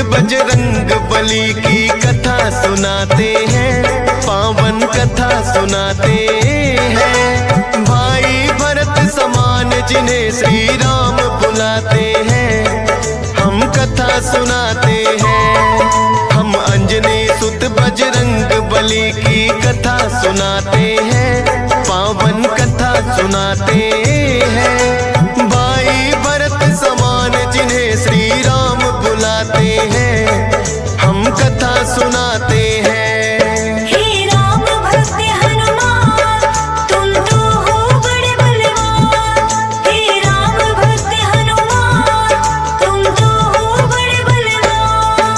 बजरंग बली की कथा सुनाते हैं, पावन कथा सुनाते हैं। भाई भरत समान जिन्हें श्री राम बुलाते हैं, हम कथा सुनाते हैं। हम अंजनी सुत बजरंग बली की कथा सुनाते हैं, पावन कथा सुनाते हैं। भाई भरत समान जिन्हें श्री राम बुलाते हैं, हम कथा सुनाते हैं। हे राम भक्त हनुमान, तुम तो हो बड़े बलवान। हे राम भक्त हनुमान, तुम तो हो बड़े बलवान।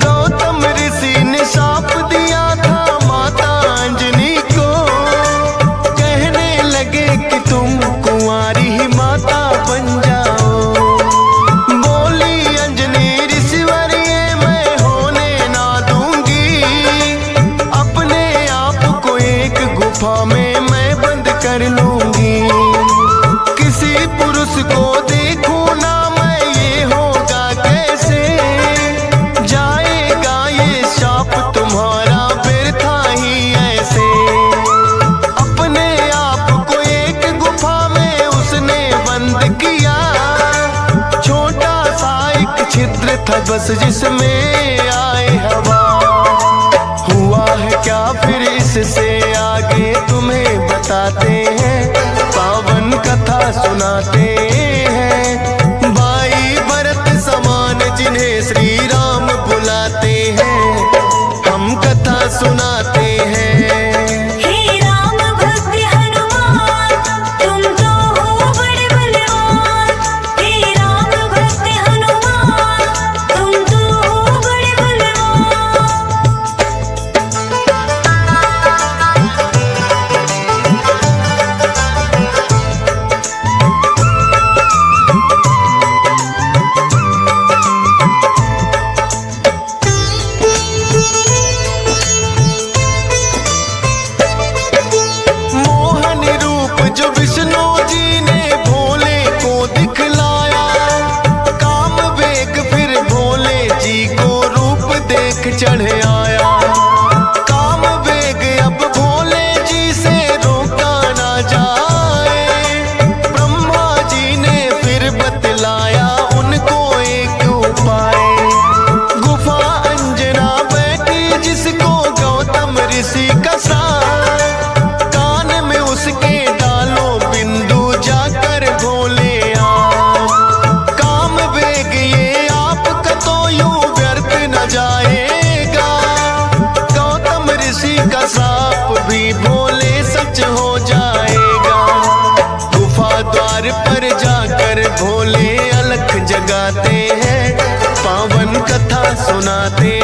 गौतम ऋषि ने शाप दिया था माता अंजनी को, कहने लगे कि तुम कुंवारी ही माता बन जाओ। बोली अंजनी ऋषिवर ये मैं होने ना दूंगी, अपने आप को एक गुफा में मैं बंद कर लूंगी। किसी पुरुष को देखूं ना मैं, ये होगा कैसे? जाएगा ये शाप तुम्हारा व्यर्था ही ऐसे। अपने आप को एक गुफा में उसने बंद किया, छोटा सा एक छिद्र था बस जिसमें आए हवा। हुआ है क्या फिर इससे आगे तुम्हें बताते हैं, पावन कथा सुनाते हैं। भाई भरत समान जिन्हें श्री राम बुलाते हैं, हम कथा सुनाते हैं। हे राम भक्त हनुमान, तुम तो हो बड़े बलवान। हे राम भक्त हनुमान, तुम तो हो बड़े बलवान। मोहन रूप जो विष्णु जी ने भोले को दिखलाया, काम वेग फिर भोले जी को रूप देख चढ़ आया। काम वेग अब भोले जी से रोका ना जाए, ब्रह्मा जी ने फिर बतलाया उनको एक उपाय। गुफा अंजना बैठी जिसको गौतम ऋषि का साथ, कान में उसके डालो बिंदु जाकर भोले आप। काम वेग ये आपका तो यूं व्यर्थ न जाएगा, गौतम ऋषि का साप भी भोले सच हो जाएगा। गुफा द्वार पर जाकर भोले अलख जगाते हैं, पावन कथा सुनाते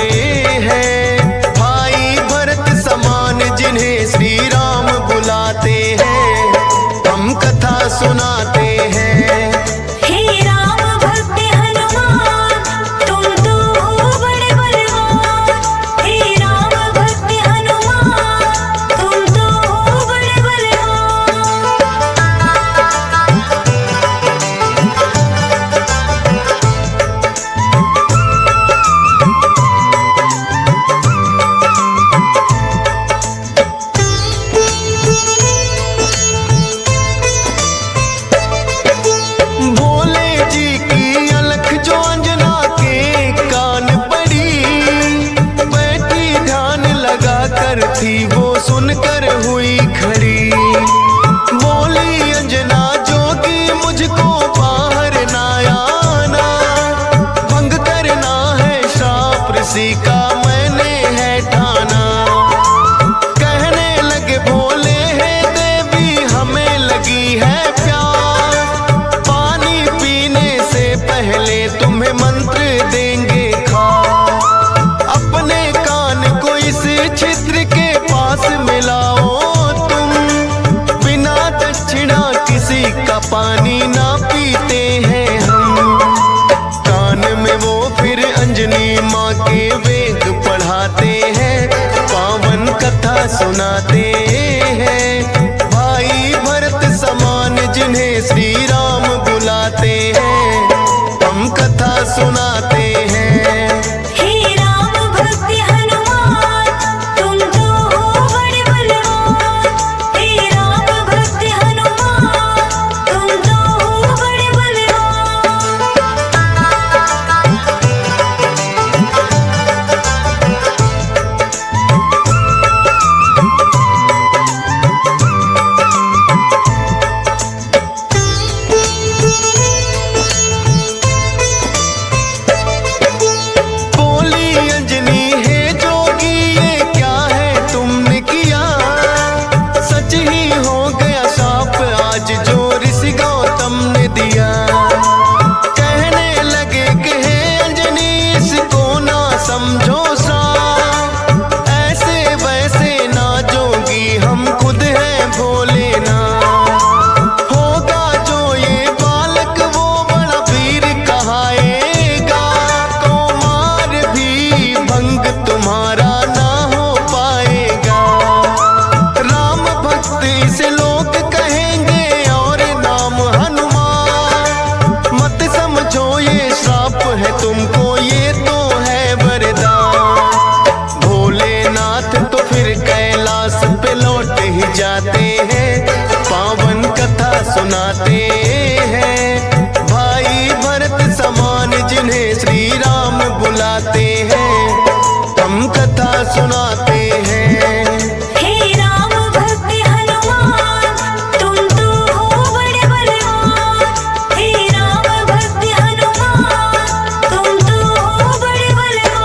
हैं। भाई भरत समान जिन्हें श्री राम बुलाते हैं, हम कथा सुनाते हैं। हे राम भक्त हनुमान, तुम तो हो बड़े बलवान। हे राम भक्त हनुमान, तुम तो हो बड़े बलवान। सुनाते हैं। भाई भरत समान जिन्हें श्री राम बुलाते हैं, हम कथा सुनाते हैं। हे राम भक्त हनुमान, तुम तो हो बड़े बलवान। हे राम भक्त हनुमान, तुम तो हो बड़े बलवान। बोली अंजनी है जोगी, ये क्या है तुमने किया? सच ही हो गया शाप आज जो ऋषि गौतम ने दिया। कहने लगे कि हे अंजनी इसको ना समझो सा, ऐसे वैसे ना जोगी हम खुद हैं भोले ना। होगा जो ये बालक वो बड़ा वीर कहाएगा, कुमार भी भंग तुम्हारा ना हो पाएगा। राम भक्त इसे लोग कहेंगे और नाम हनुमान। मत समझो ये श्राप है तुमको, ये तो है वरदान। भोलेनाथ तो फिर कैलाश पे लौट ही जाते हैं, पावन कथा सुनाते हैं। भाई भरत समान जिन्हें श्री राम बुलाते हैं, हम कथा सुनाते हैं। हे राम भक्त हनुमान, तुम तो हो बड़े बलवान। हे राम भक्त हनुमान, तुम तो हो बड़े बलवान।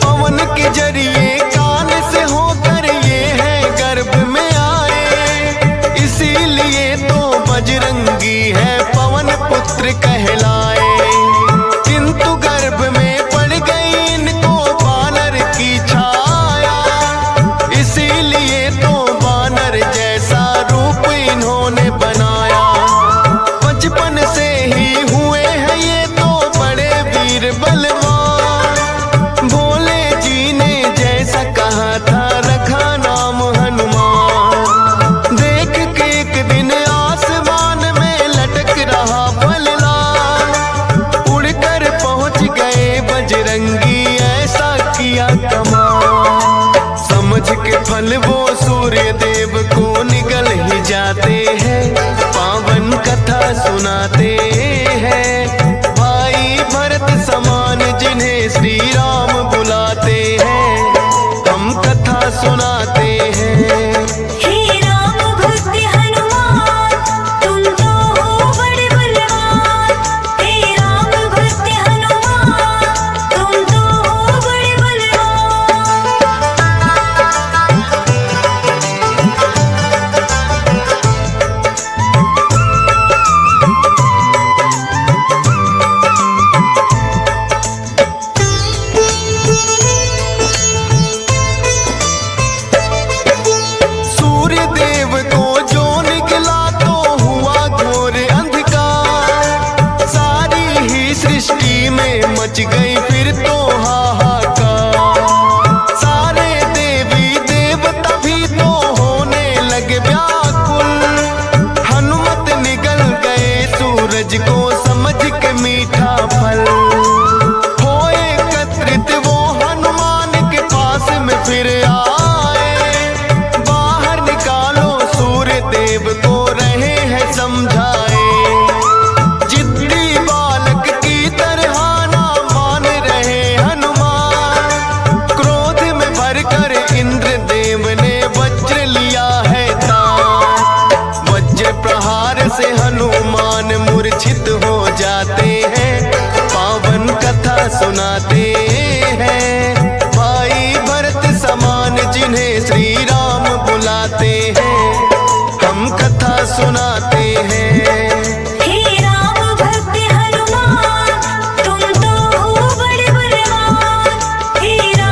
पवन के जरिए कान से होकर ये है गर्भ में आए, इसीलिए तो बजरंगी है पवन पुत्र कहलाए। किंतु गर्भ में पड़ गई इनको बानर की छाया, इसीलिए तो बानर जैसा रूप इन्होंने बनाया। बचपन से ही हुए हैं ये तो बड़े वीर बलवान। भोले जी ने जैसा कहा था रखा नाम हनुमान। देख के एक दिन आसमान में लटक रहा फलदार, उड़कर पहुंच गए बजरंगी ऐसा किया कमाल। समझ के फल वो सूर्य देव को निगल ही जाते हैं, पावन कथा सुनाते हैं। भाई भरत समान जिन्हें श्री राम बुलाते हैं, हम कथा सुनाते हैं। हे राम भक्त हनुमान, तुम तो हो बड़े बलवान। हे राम भक्त हनुमान, तुम तो हो बड़े बलवान। सूर्य देव को जो निकला तो हुआ घोर अंधकार, सारी ही सृष्टि में मच गई फिर तो हाहाकार। सारे देवी देवता भी तो होने लगे व्याकुल, हनुमत निगल गए सूरज को समझ के मीठा फल। हो एकत्रित वो हनुमान के पास में फिर आए, बाहर निकालो सूर्य देव को रहे हैं समझाए। जिद्दी बालक की तरह ना मान रहे हनुमान, क्रोध में भरकर इंद्र देव ने वज्र लिया है तान। वज्र प्रहार से हनुमान मूर्छित हो जाते हैं, पावन कथा सुनाते हैं। भाई भरत समान जिन्हें श्री राम बुलाते हैं, हम कथा सुनाते हैं। हे राम भक्त हनुमान, तुम तो हो बड़े बलवान। हे राम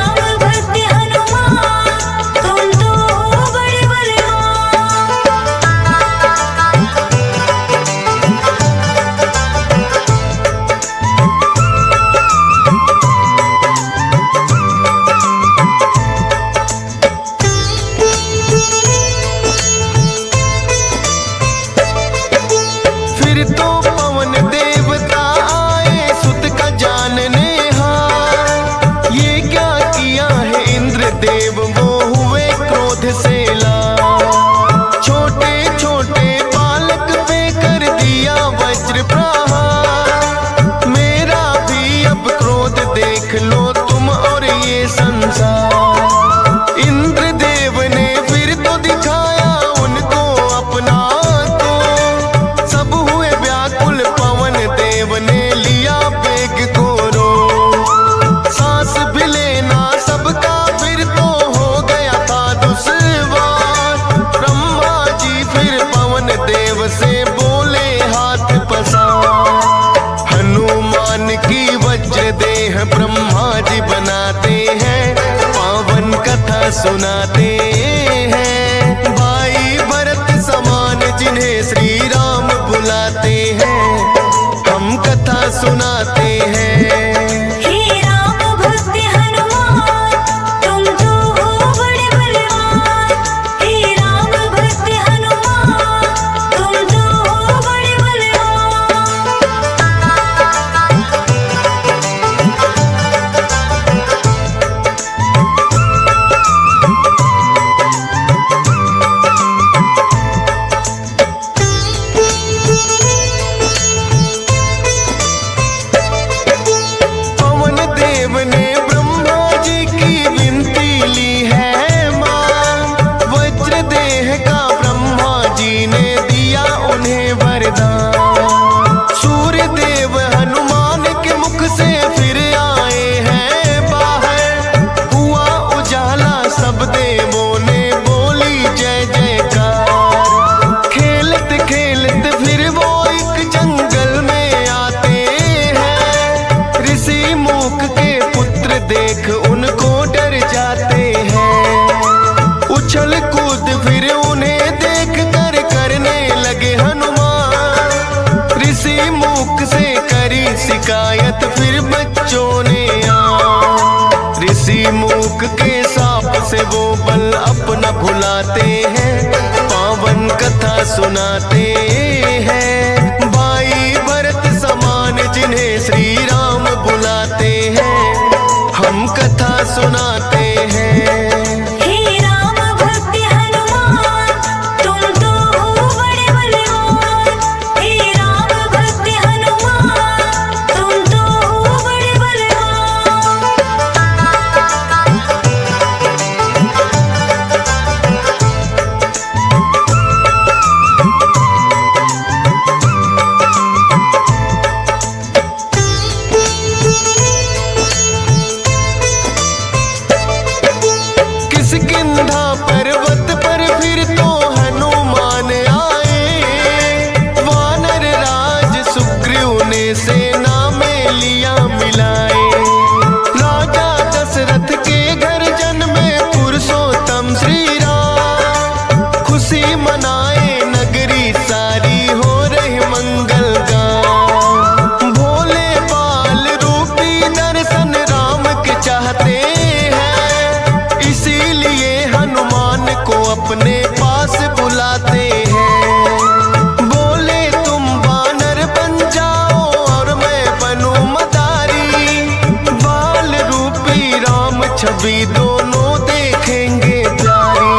हैं ब्रह्मा जी बनाते हैं, पावन कथा सुनाते हैं। भाई भरत समान जिन्हें श्री राम बुलाते हैं, हम कथा सुनाते हैं। हे राम भक्त हनुमान, तुम तो हो बड़े बलवान। हे राम भक्त हनुमान, तुम तो हो बड़े बलवान। पवन देव ने ब्रह्मा जी की विनती ली है मां, वज्र देह का ब्रह्मा जी ने दिया उन्हें वरदान। सूर्य देव हनुमान के मुख से फिर आए हैं बाहर, हुआ उजाला सब देवों ने बोली जय जयकार। खेलत खेलत फिर वो एक जंगल में आते हैं, ऋषि मूक के पुत्र देख उनको डर जाते हैं। उछल कूद फिर उन्हें देख कर करने लगे हनुमान, ऋषि मूक से करी शिकायत फिर बच्चों ने ऋषि मूक के साप से वो बल अपना भुलाते हैं, पावन कथा सुनाते हैं। भाई भरत समान जिन्हें श्री राम बुलाते हैं, हम कथा सुनाते हैं। हे राम भक्त हनुमान, तुम तो हो बड़े बलवान। हे राम भक्त हनुमान, तुम तो हो बड़े बलवान। किष्किंधा पर्वत पर फिर तो हनुमान आए, वानर राज सुग्रीव ने सेना में लिया मिलाए। राजा दशरथ के घर जन्मे पुरुषोत्तम श्री राम, खुशी मनाए नगरी सारी हो रही मंगल गान। भोले बाल रूपी दर्शन राम के चाहते हैं, इसीलिए हनुमान को अपने पास बुलाते हैं। बोले तुम वानर बन जाओ और मैं बनूं मदारी, बाल रूपी राम छवि दोनों देखेंगे प्यारी।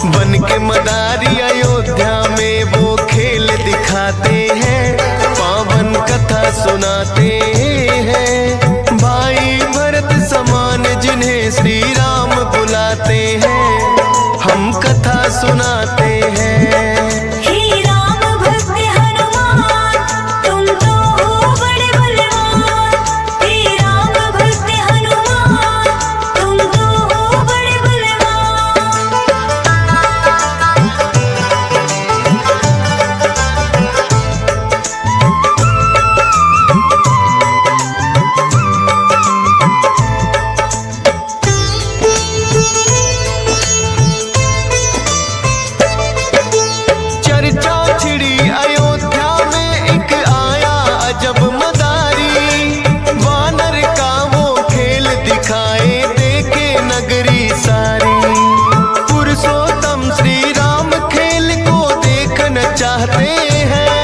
बन के मदारी अयोध्या में वो खेल दिखाते हैं, पावन कथा सुनाते हैं। भाई भरत समान जिन्हें श्री राम बुलाते हैं, हम कथा सुनाते हैं। हे राम भक्त हनुमान, तुम तो हो बड़े बलवान। हे राम भक्त हनुमान, तुम तो हो बड़े बलवान। चर्चा छिड़ी अयोध्या में एक आया अजब मदारी, वानर का वो खेल दिखाए देखे नगरी सारी। पुरुषोत्तम श्री राम खेल को देखना चाहते हैं,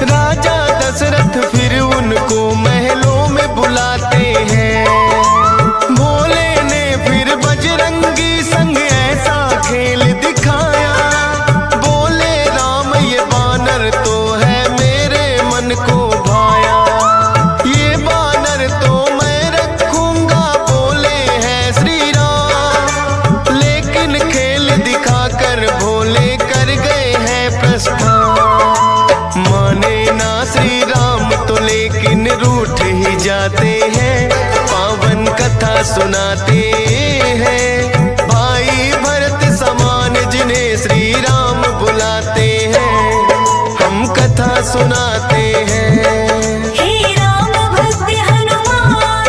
राजा दशरथ फिर उनको महलों में बुलाते हैं। भोले ने फिर बजरंगी संग ऐसा खेल दिखाया, बोले राम ये वानर तो है मेरे मन को भाया। ये वानर तो मैं रखूंगा, बोले हैं श्री राम, लेकिन खेल दिखाकर भोले कर गए हैं प्रस्थान। माने ना श्री राम तो लेकिन रूठ ही जाते हैं, पावन कथा सुनाते हैं। भाई भरत समान जिन्हें श्री राम बुलाते हैं, हम कथा सुनाते हैं। हे राम भक्त हनुमान,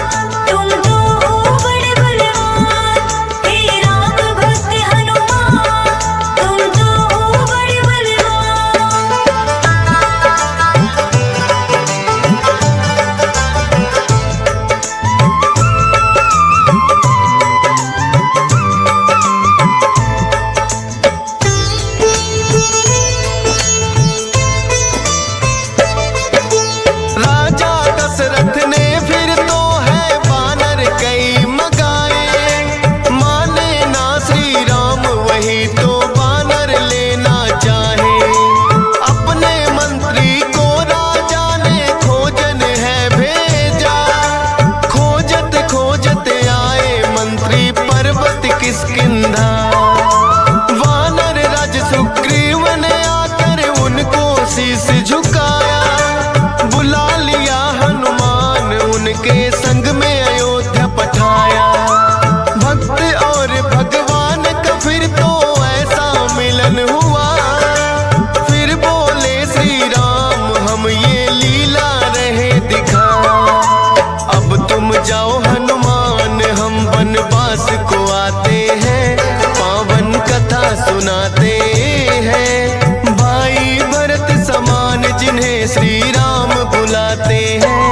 में अयोध्या पठाया। भक्त और भगवान का फिर तो ऐसा मिलन हुआ। फिर बोले श्री राम हम ये लीला रहे दिखा। अब तुम जाओ हनुमान हम वनवास को आते हैं। पावन कथा सुनाते हैं। भाई भरत समान जिन्हें श्री राम बुलाते हैं।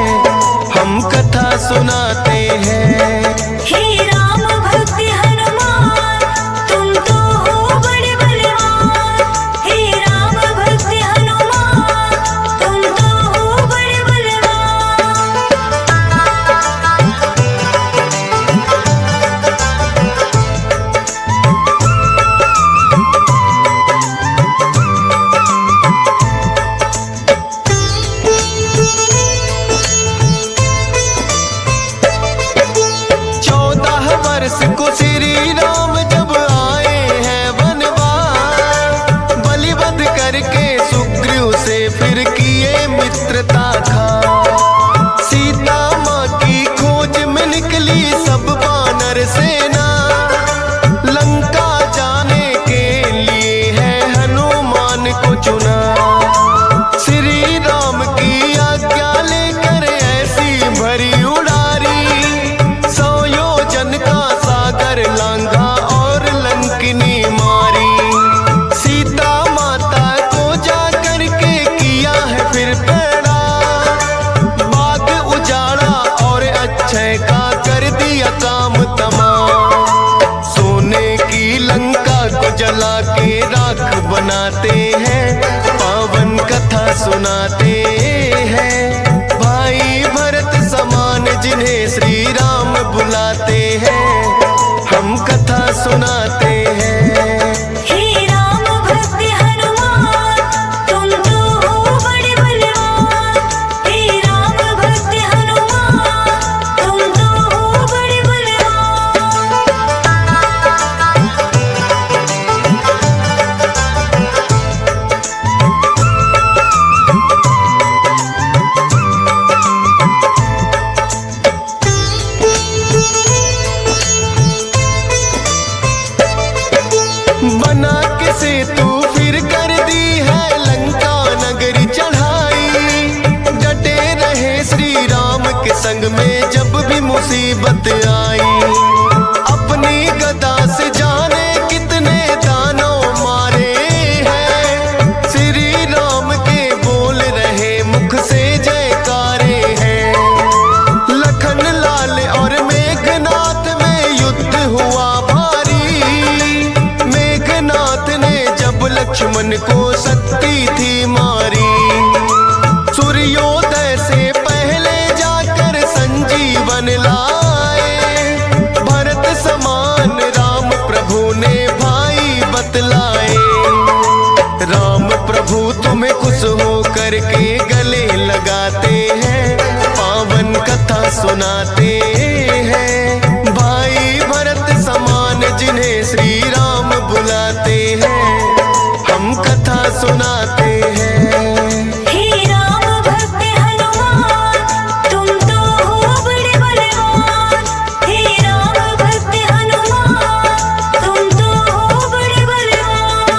हम कथा सुनाते हैं। हे राम भक्त हनुमान तुम तो हो बड़े बलवान। हे राम भक्त हनुमान तुम तो हो बड़े बलवान। को श्री राम जब आए हैं वनवास। बलिवध करके सुग्रीव से फिर किए मित्रता खा। सीता माँ की खोज में निकली सब वानर सेना। लंका जाने के लिए है हनुमान को चुना। श्री राम की आज्ञा लेकर ऐसी भरी उड़ारी। 100 योजन का सागर लांघा और लंकिनी मारी। सीता माता को जा करके किया है फिर पैड़ा। बाग उजाड़ा और अक्षय का कर दिया काम तमाम। सोने की लंका को जला के राख बनाते हैं। पावन कथा सुनाते हैं। भाई भरत समान जिन्हें श्री राम बुलाते हैं। हम कथा सुनाते हैं। हे राम भक्त हनुमान तुम तो हो बड़े बलवान। हे राम भक्त हनुमान तुम तो हो बड़े बलवान। बना के सेतु फिर कर दी है लंका नगरी चढ़ाई। डटे रहे श्री राम के संग में जब भी मुसीबत आई। अपनी गदा से जाने कितने दानव मारे हैं। श्री राम के बोल रहे मुख से जयकारे हैं। लखन लाल और मेघनाथ में युद्ध हुआ भारी। मेघनाथ ने जब लक्ष्मण को शक्ति थी मारी। सूर्योदय से पहले जाकर संजीवन लाए। भरत समान राम प्रभु ने भाई बतलाए। राम प्रभु तुम्हें खुश हो करके गले लगाते हैं। पावन कथा सुनाते हैं। भाई भरत समान जिन्हें श्री राम बुलाते हैं। हम कथा सुनाते हैं। हे राम भक्त हनुमान तुम तो हो बड़े बलवान। हे राम भक्त हनुमान तुम तो हो बड़े बलवान।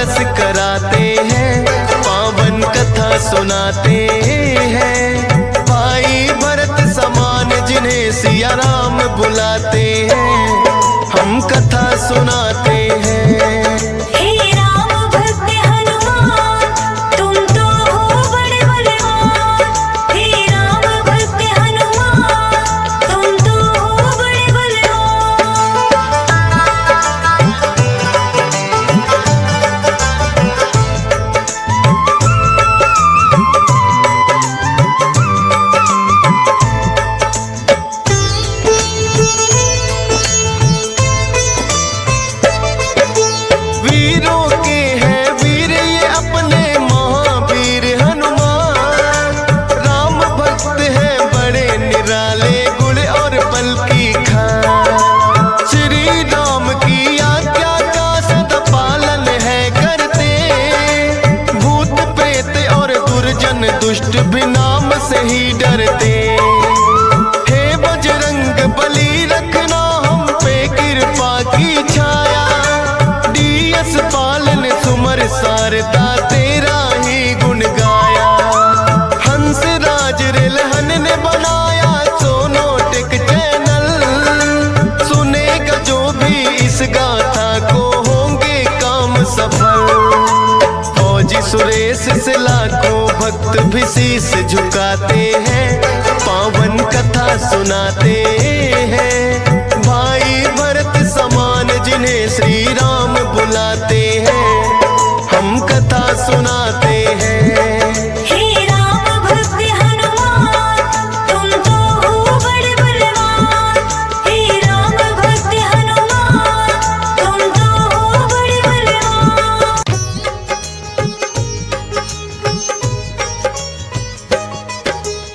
दरस कराते हैं, पावन कथा सुनाते हैं। भाई भरत समान जिन्हें सिया राम बुलाते हैं, हम कथा सुनाते हैं। हे राम भक्त हनुमान, तुम तो हो बड़े बलवान। हे राम भक्त हनुमान, तुम तो हो बड़े बलवान। वीरों के हैं वीर ये अपने महावीर हनुमान। राम भक्त हैं बड़े निराले, गुण और बल की खान। श्री राम की आज्ञा का सदा पालन है करते, भूत प्रेत और दुर्जन दुष्ट भी नाम से ही डरते। हे बजरंग बली रखना हम पे कृपा की छाया, डीएस पालन सुमर सारदा तेरा ही गुण गाया। हंस राज रिलहन ने बनाया सोनोटिक चैनल, सुनेगा जो भी इस गाथा को होंगे काम सफल। फौजी सुरेश से लाखों भक्त भी शीश झुकाते हैं, पावन कथा सुनाते हैं। भाई भरत समान जिन्हें श्री राम बुलाते हैं, हम कथा सुनाते हैं। हे राम भक्त हनुमान, तुम तो हो बड़े बलवान। हे राम भक्त हनुमान, तुम तो हो बड़े बलवान।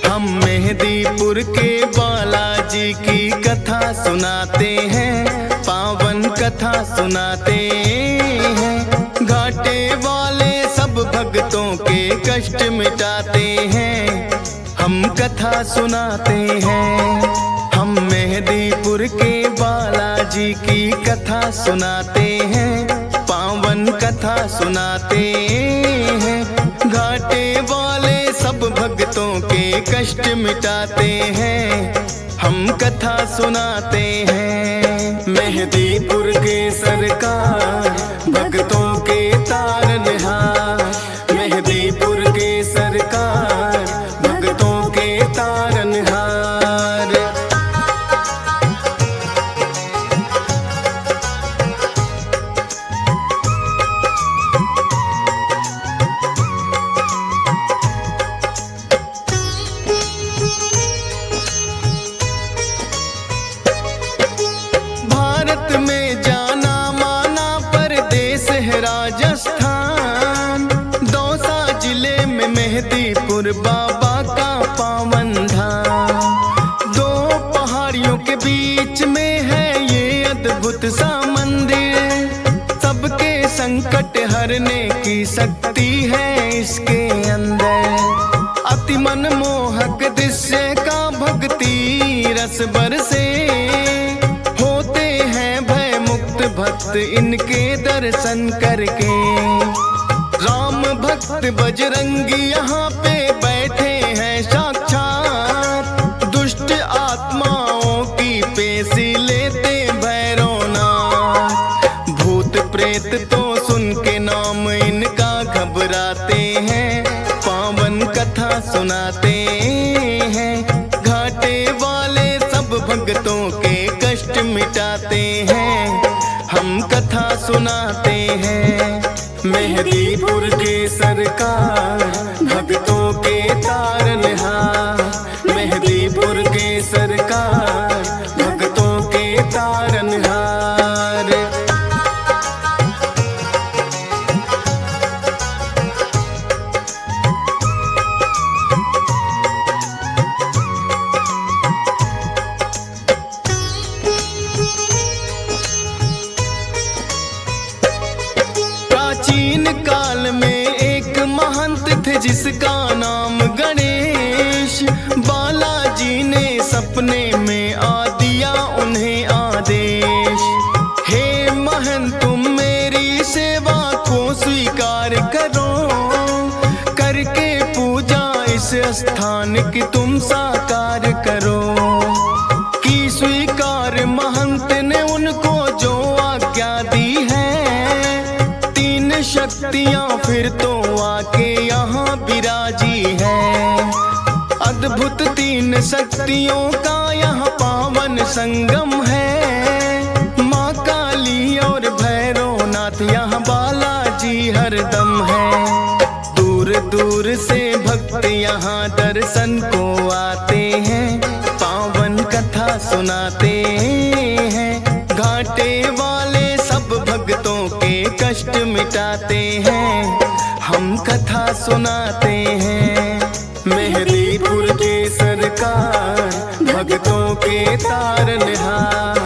हम मेहदीपुर के बालाजी की कथा सुनाते हैं, पावन कथा सुनाते हैं। घाटे वाले सब भक्तों के कष्ट मिटाते हैं, हम कथा सुनाते हैं। हम मेहदीपुर के बालाजी की कथा सुनाते हैं, पावन कथा सुनाते हैं। घाटे वाले सब भक्तों के कष्ट मिटाते हैं, हम कथा सुनाते हैं। मेहदीपुर के सरकार भक्तों के तारनहार, मेहदीपुर के सरकार भक्तों के तारनहार। भारत में जाना माना परदेश है राजस्थान, दौसा जिले में मेहदीपुर बाबा का पावन धाम। दो पहाड़ियों के बीच में है ये अद्भुत सा मंदिर, सबके संकट हरने की शक्ति है इसके अंदर। अति मनमोहक दृश्य का भक्ति रस बरसे, होते हैं भय मुक्त भक्त इनके दर्शन करके। राम भक्त बजरंगी यहाँ पे बैठे हैं साक्षात, दुष्ट आत्माओं की पेशी लेते भैरवनाथ। भूत प्रेत तो सुन के नाम इनका घबराते हैं, पावन कथा सुनाते हैं। घाटे वाले सब भक्तों के कष्ट मिटाते हैं, हम कथा सुनाते हैं। मेहदीपुर के सरकार भक्तों के तारनहार, मेहदीपुर के सरकार भक्तों के तारनहार। प्राचीन काल में एक महंत थे जिसका नाम गणेश। बालाजी ने सपने में आ दिया उन्हें आदेश, हे महंत तुम मेरी सेवा को स्वीकार प्रस्थान की तुम साकार करो। की स्वीकार महंत ने उनको जो आज्ञा दी है, तीन शक्तियां फिर तो आके यहाँ विराजी है। अद्भुत तीन शक्तियों का यहाँ पावन संगम है। माँ काली और भैरवनाथ यहाँ बालाजी हरदम है। दूर दूर से भक्त यहाँ दर्शन को आते हैं, पावन कथा सुनाते हैं। घाटे वाले सब भक्तों के कष्ट मिटाते हैं, हम कथा सुनाते हैं। मेहदीपुर के सरकार भक्तों के तारनहार,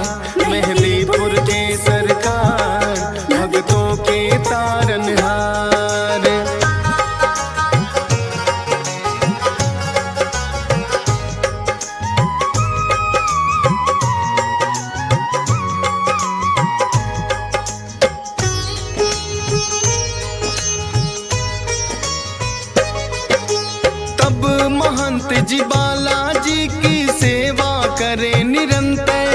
मेहदीपुर के सरकार भक्तों के तारनहार। महंत जी बालाजी की सेवा करे निरंतर,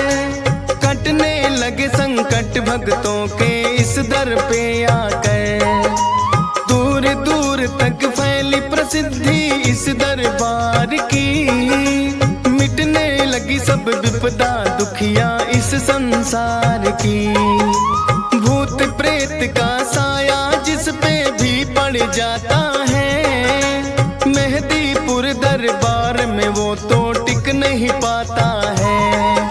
कटने लगे संकट भक्तों के इस दर पे आकर। दूर दूर तक फैली प्रसिद्धि इस दरबार की, मिटने लगी सब विपदा दुखिया इस संसार की। भूत प्रेत का साया जिस पे भी पड़ जाता है, मेहदीपुर दरबार में वो तो टिक नहीं पाता है।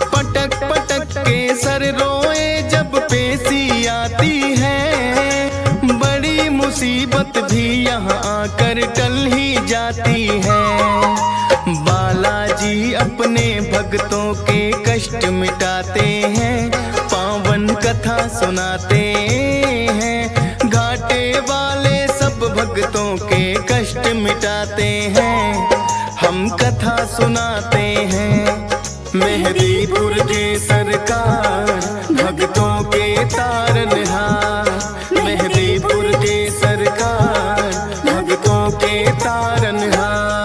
पटक पटक के सर रोए जब पेशी आती है, बड़ी मुसीबत भी यहाँ आकर टल ही जाती है। बालाजी अपने भक्तों के कष्ट मिटाते हैं, पावन कथा सुनाते हैं। घाटे वाले सब भक्तों के कष्ट मिटाते हैं, हम कथा सुनाते हैं। मेहदीपुर के सरकार भक्तों के तारनहार, मेहदीपुर के सरकार भक्तों के तारनहार।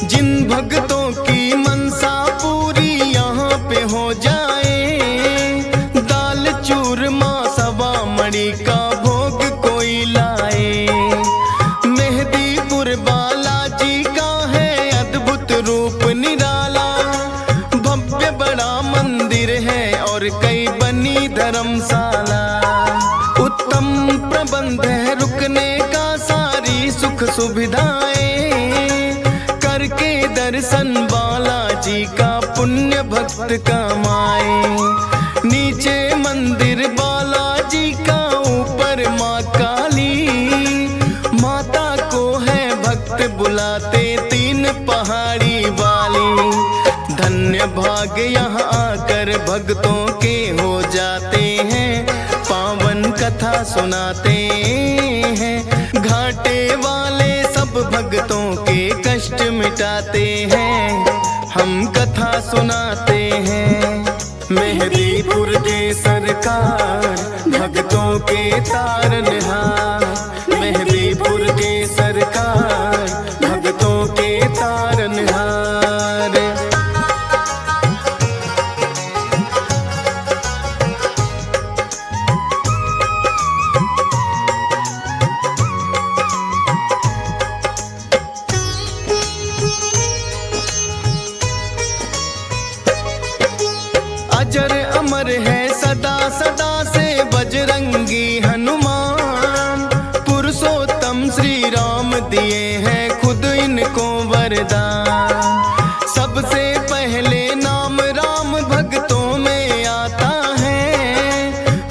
जिन भक्तों की मनसा पूरी यहाँ पे हो जाए, दाल चूरमा सवा मणि का भोग कोई लाए। मेहदीपुर बालाजी का है अद्भुत रूप निराला, भव्य बड़ा मंदिर है और कई बनी धर्मशाला। उत्तम प्रबंध है रुकने का, सारी सुख सुविधाएं करके दर्शन बालाजी का पुण्य भक्त कमाए। नीचे मंदिर बालाजी का, ऊपर माँ काली, माता को है भक्त बुलाते तीन पहाड़ी वाली। धन्य भाग यहाँ आकर भक्तों के हो जाते हैं, पावन कथा सुनाते हैं। घाटे वाले सब भक्तों के कष्ट मिटाते हैं, हम कथा सुनाते हैं। मेहदीपुर के सरकार भक्तों के तारनहार, मेहदीपुर के सरकार भक्तों के तारनहार। अजर अमर है सदा सदा से बजरंगी हनुमान, पुरुषोत्तम श्री राम दिए हैं खुद इनको वरदान। सबसे पहले नाम राम भक्तों में आता है,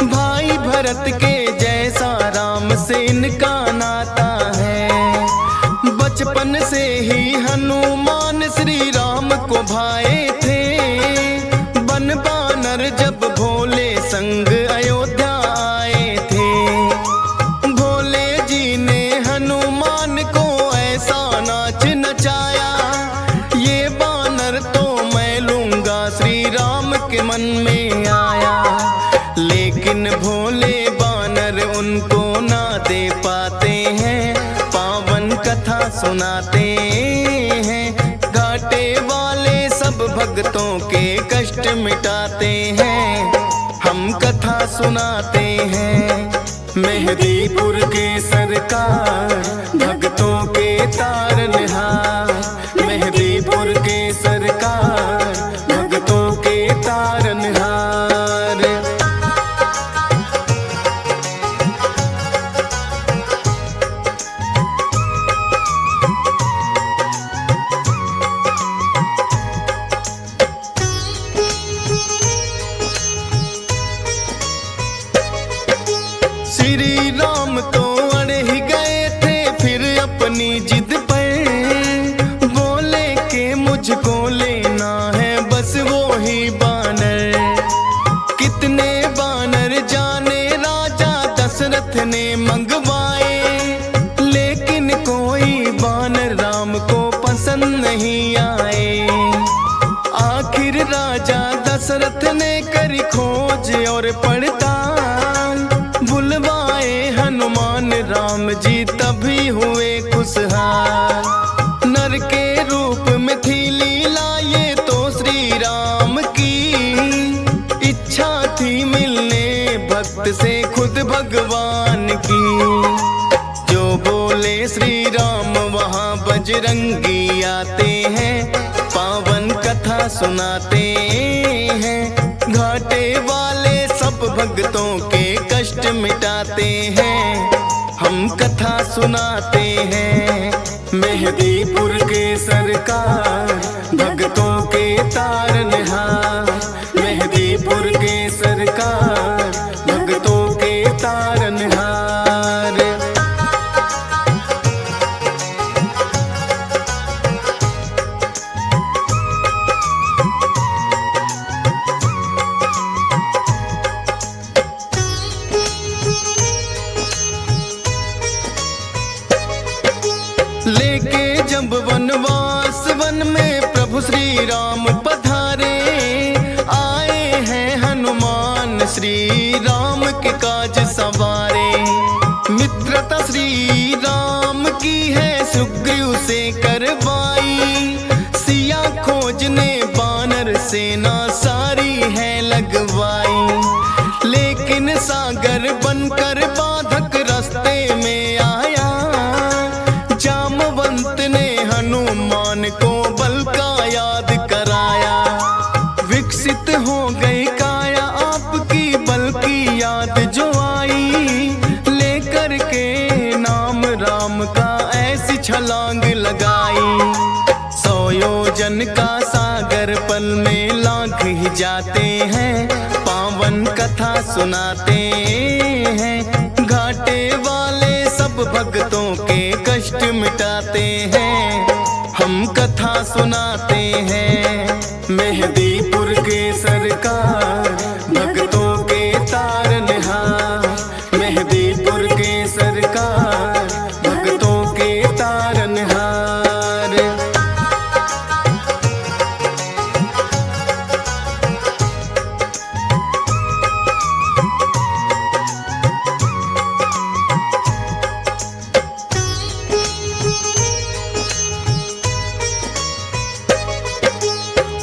भाई भरत के जैसा राम से इनका नाता है। बचपन से ही हनुमान श्री राम को भाए थे, बन बानर जब भोले संग अयोध्या आए थे। भोले जी ने भोले बानर उनको ना दे पाते हैं, पावन कथा सुनाते हैं। घाटे वाले सब भक्तों के कष्ट मिटाते हैं, हम कथा सुनाते हैं। मेहदीपुर के सरकार भक्तों के तारनहार, मेहदीपुर के सरकार भक्तों के तारनहार। श्री राम तो अड़ ही गए थे फिर अपनी जिद पर, बोले के मुझको लेना है बस वो ही बानर। कितने बानर जाने राजा दशरथ ने मंगवाए, लेकिन कोई बानर राम को पसंद नहीं आए। आखिर राजा दशरथ ने करी खोज और पड़ताल, बुलवाए हनुमान राम जी तभी हुए खुशहाल। नर के रूप में थी लीला ये तो श्री राम की, इच्छा थी मिलने भक्त से खुद भगवान की। जो बोले श्री राम वहाँ बजरंगी आते हैं, पावन कथा सुनाते हैं। घाटे वाले सब भक्तों के कष्ट मिटाते हैं, हम कथा सुनाते हैं। मेहदीपुर के सरकार भक्तों के तारनहार, मेहदीपुर के सरकार भक्तों के तारनहार। लेके जब वनवास वन में प्रभु श्री राम पधारे, आए हैं हनुमान श्री राम के काज सवारे। मित्रता श्री राम की है सुग्रीव से करवाई, सिया खोजने बानर सेना सारी है लगवाई। लेकिन सागर बनकर बाधक रास्ते में आया, जामवंत ने हनुमान को बल का याद कराया। विकसित हो गई काया आपकी बल की याद जो आई, लेकर के नाम राम का ऐसी छलांग लगाई। 100 योजन का सागर पल में लांघ ही जाते हैं, पावन कथा सुनाते हैं। घाटे वाले सब भक्तों के कष्ट मिटाते हैं, हम कथा सुनाते हैं। मेहदीपुर के सरकार भक्तों के तारनहार, मेहदीपुर के सरकार भक्तों के तारनहार।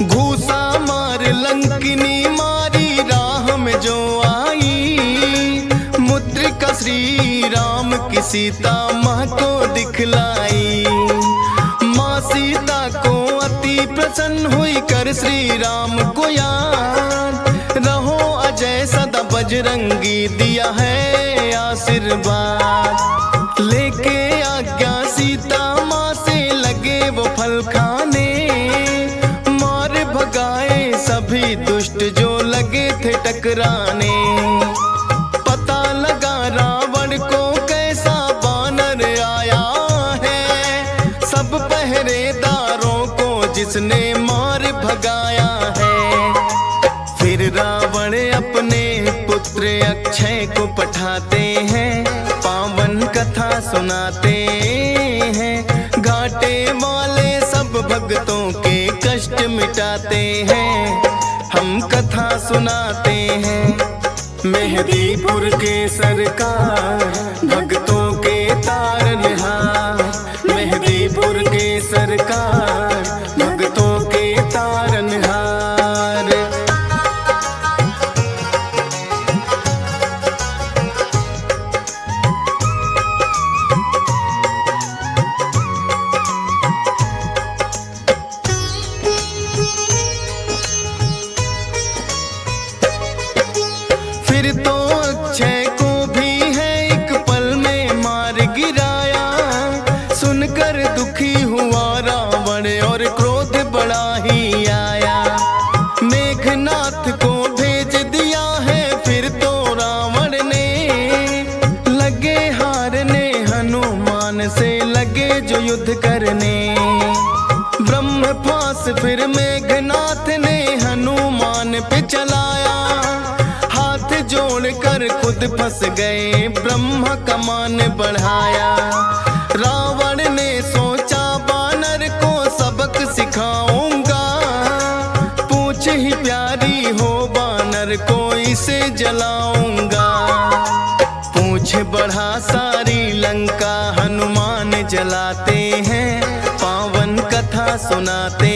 घूसा मार लंकिनी मारी राह में जो आई, मुद्रिका श्री राम की सीता माँ को दिखलाई। माँ सीता को अति प्रसन्न हुई कर श्री राम को याद, रहो अजय सदा बजरंगी दिया है आशीर्वाद। लेके आज्ञा सीता माँ से लगे वो फल खाने, भगाए सभी दुष्ट जो लगे थे टकराने। पता लगा रावण को कैसा बानर आया है, सब पहरेदारों को जिसने मार भगाया है। फिर रावण अपने पुत्र अक्षय को पठाते हैं, पावन कथा सुनाते हैं। घाटे वाले सब भक्तों के कष्ट मिटाते हैं, हम कथा सुनाते हैं। मेहदीपुर के सरकार भक्तों के तारनहार, मेहदीपुर के सरकार भक्तों के तारनहार। फिर तो अक्षय को भी है एक पल में मार गिराया, सुनकर दुखी हुआ रावण और क्रोध बड़ा ही आया। मेघनाथ को भेज दिया है फिर तो रावण ने, लगे हारने हनुमान से लगे जो युद्ध करने। ब्रह्मपास फिर मेघनाथ ने हनुमान पे चलाया, जोड़कर खुद फंस गए ब्रह्मा कमान बढ़ाया। रावण ने सोचा बानर को सबक सिखाऊंगा, पूछ ही प्यारी हो बानर को इसे जलाऊंगा। पूछ बढ़ा सारी लंका हनुमान जलाते हैं, पावन कथा सुनाते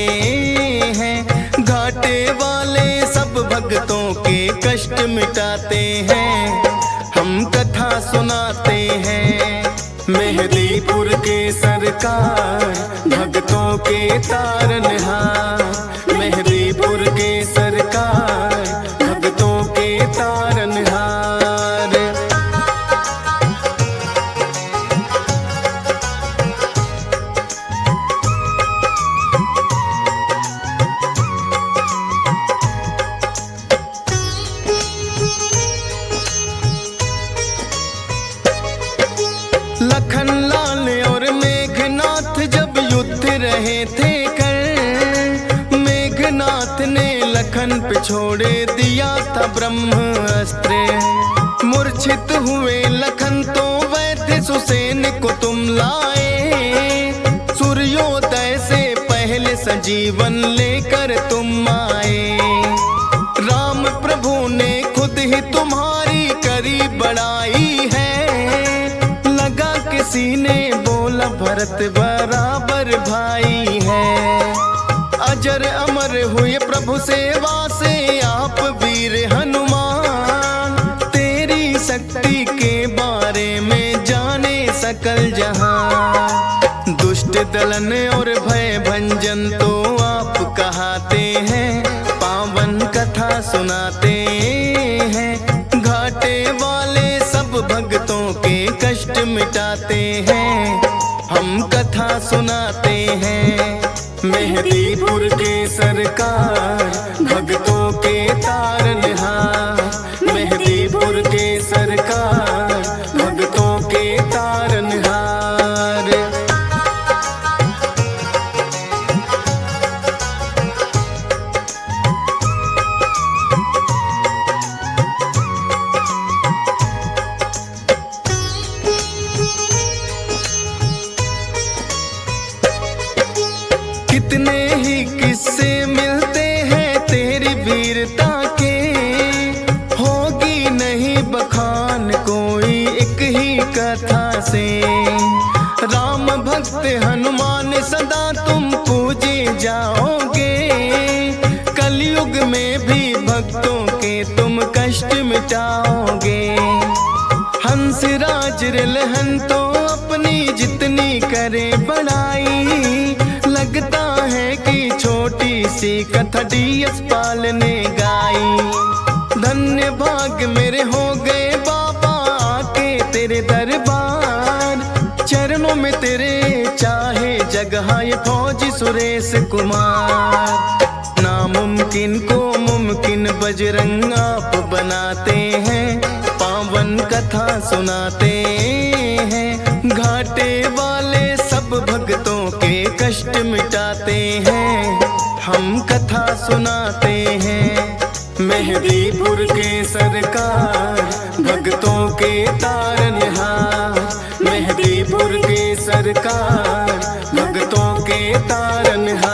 हैं। घाटे वाले सब भक्तों के कष्ट मिटाते हैं, हम कथा सुनाते हैं। मेहदीपुर के सरकार भक्तों के तारनहार, मेहदीपुर के सरकार भक्तों के तारनहार। लखन लाल और मेघनाथ जब युद्ध रहे थे कर, मेघनाथ ने लखन पे छोड़े दिया था ब्रह्मास्त्र। मूर्छित हुए लखन तो वैद्य सुसेन को तुम लाए, सूर्योदय से पहले सजीवन लेकर तुम आए। राम प्रभु ने खुद ही तुम्हारी करी बड़ाई है, किसी ने बोला भरत बराबर भाई है। अजर अमर हुए प्रभु सेवा से आप वीर हनुमान, तेरी शक्ति के बारे में जाने सकल जहां। दुष्ट दलन और भय भंजन तो आप कहाते हैं, पावन कथा सुनाते हैं। घाटे वाले सब भक्तों के कष्ट मिटाते हैं, हम कथा सुनाते हैं। मेहदीपुर के सरकार भक्तों के तारनहार, मेहदीपुर के सरकार भक्तों के तारनहार। कितने ही किस्से मिलते हैं तेरी वीरता के, होगी नहीं बखान कोई एक ही कथा से। राम भक्त हनुमान सदा तुम पूजे जाओगे, कलयुग में भी भक्तों के तुम कष्ट मिटाओगे। हंसराज रिलहन तो अपनी जितनी करे बड़ाई, लगता है कि छोटी सी कथा डीएस पाल ने गाई। धन्य भाग मेरे हो गए बाबा आके तेरे दरबार, चरणों में तेरे चाहे जगह ये फौजी सुरेश कुमार। नामुमकिन को मुमकिन बजरंग आप बनाते हैं, पावन कथा सुनाते हैं। घाटे वाले सब भक्तों के कष्ट मिटाते हैं, हम कथा सुनाते हैं। मेहदीपुर के सरकार भक्तों के तारनहार, मेहदीपुर के सरकार भक्तों के तारनहार।